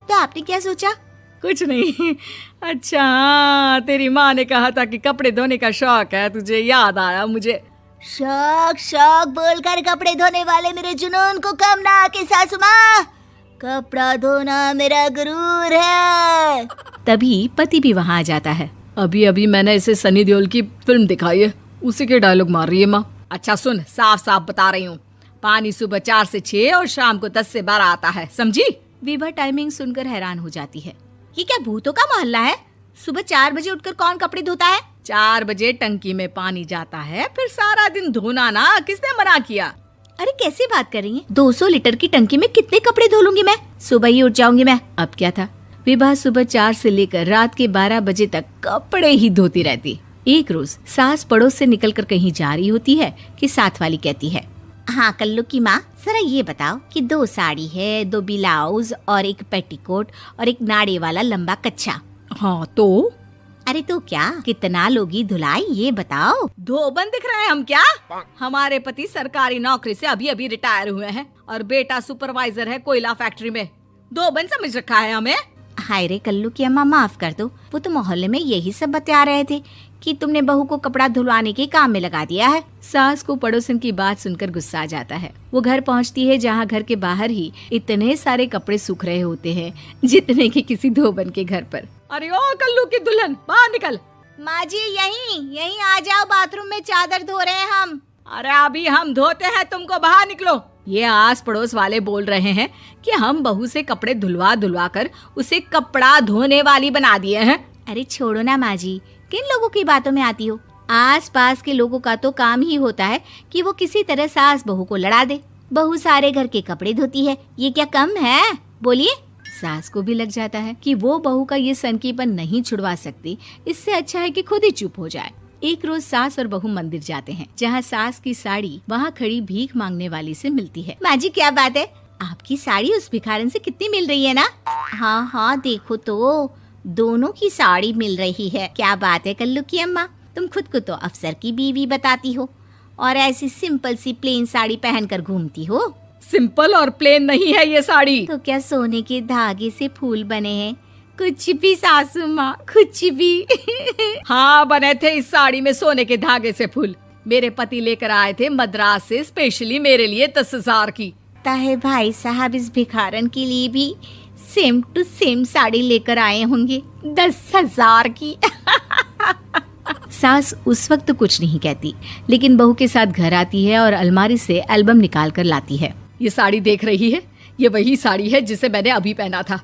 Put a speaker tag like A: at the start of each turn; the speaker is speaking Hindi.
A: तो आपने क्या सोचा?
B: कुछ नहीं। अच्छा हाँ, तेरी माँ ने कहा था कि कपड़े धोने का शौक है तुझे, याद आया मुझे।
A: शौक शौक बोलकर कपड़े धोने वाले मेरे जुनून को कम ना आके सासू माँ, कपड़ा धोना मेरा गुरूर है।
B: तभी पति भी वहाँ आ जाता है। अभी अभी मैंने इसे सनी देओल की फिल्म दिखाई है, उसी के डायलॉग मार रही है माँ। अच्छा सुन, साफ साफ बता रही हूँ, पानी सुबह 4 से 6 और शाम को 10 से 12 आता है, समझी? विभा टाइमिंग सुनकर हैरान हो जाती है।
A: ये क्या भूतों का मोहल्ला है? सुबह 4 बजे उठकर कौन कपड़े धोता है?
B: 4 बजे टंकी में पानी जाता है, फिर सारा दिन धोना ना, किसने मना किया?
A: अरे कैसी बात कर रही हैं? 200 लीटर की टंकी में कितने कपड़े धो लूंगी मैं? सुबह ही उठ जाऊंगी मैं।
B: अब क्या था, विभा सुबह 4 से लेकर रात के 12 बजे तक कपड़े ही धोती रहती। एक रोज सास पड़ोस से निकलकर कहीं जा रही होती है कि साथ वाली कहती है,
A: हाँ कल्लू की माँ, जरा ये बताओ कि 2 साड़ी है, 2 ब्लाउज और एक पेटीकोट और एक नाड़े वाला लंबा कच्छा।
B: हाँ तो?
A: अरे तो क्या, कितना लोगी धुलाई ये बताओ।
B: धोबन दिख रहे हैं हम क्या? हमारे पति सरकारी नौकरी से अभी अभी रिटायर हुए हैं और बेटा सुपरवाइजर है कोयला फैक्ट्री में। धोबन समझ रखा है हमें?
A: हाय रे कल्लू की अम्मा, माफ कर दो, वो तो मोहल्ले में यही सब बता रहे थे कि तुमने बहू को कपड़ा धुलवाने के काम में लगा दिया है।
B: सास को पड़ोसन की बात सुनकर गुस्सा आ जाता है। वो घर पहुंचती है जहां घर के बाहर ही इतने सारे कपड़े सूख रहे होते हैं जितने कि किसी धोबन के घर पर। अरे ओ कल्लू की दुल्हन, बाहर निकल।
A: माँ जी यहीं आ जाओ, बाथरूम में चादर धो रहे हैं हम।
B: अरे अभी हम धोते हैं, तुमको बाहर निकलो। ये आस पड़ोस वाले बोल रहे हैं कि हम बहू से कपड़े धुलवा कर उसे कपड़ा धोने वाली बना दिए हैं।
A: अरे छोड़ो ना माँ जी, किन लोगों की बातों में आती हो? आस पास के लोगों का तो काम ही होता है कि वो किसी तरह सास बहू को लड़ा दे। बहू सारे घर के कपड़े धोती है, ये क्या कम है? बोलिए।
B: सास को भी लग जाता है कि वो बहू का ये सनकीपन नहीं छुड़वा सकती, इससे अच्छा है कि खुद ही चुप हो जाए। एक रोज सास और बहू मंदिर जाते हैं, जहाँ सास की साड़ी वहाँ खड़ी भीख मांगने वाली से मिलती है।
A: माँ जी क्या बात है, आपकी साड़ी उस भिखारन से कितनी मिल रही है ना? हाँ हाँ देखो तो, दोनों की साड़ी मिल रही है। क्या बात है कल्लू की अम्मा, तुम खुद को तो अफसर की बीवी बताती हो और ऐसी सिंपल सी प्लेन साड़ी पहनकर घूमती हो।
B: सिंपल और प्लेन नहीं है ये साड़ी।
A: तो क्या सोने के धागे से फूल बने हैं? कुछ भी सासू माँ, कुछ भी।
B: हाँ बने थे इस साड़ी में सोने के धागे से फूल। मेरे पति लेकर आए थे मद्रास से स्पेशली मेरे लिए 10,000 की।
A: ताहे भाई साहब इस भिखारन के लिए भी सेम टू सेम साड़ी लेकर आए होंगे 10,000 की।
B: सास उस वक्त तो कुछ नहीं कहती, लेकिन बहू के साथ घर आती है और अलमारी से एल्बम निकाल कर लाती है। ये साड़ी देख रही है, ये वही साड़ी है जिसे मैंने अभी पहना था।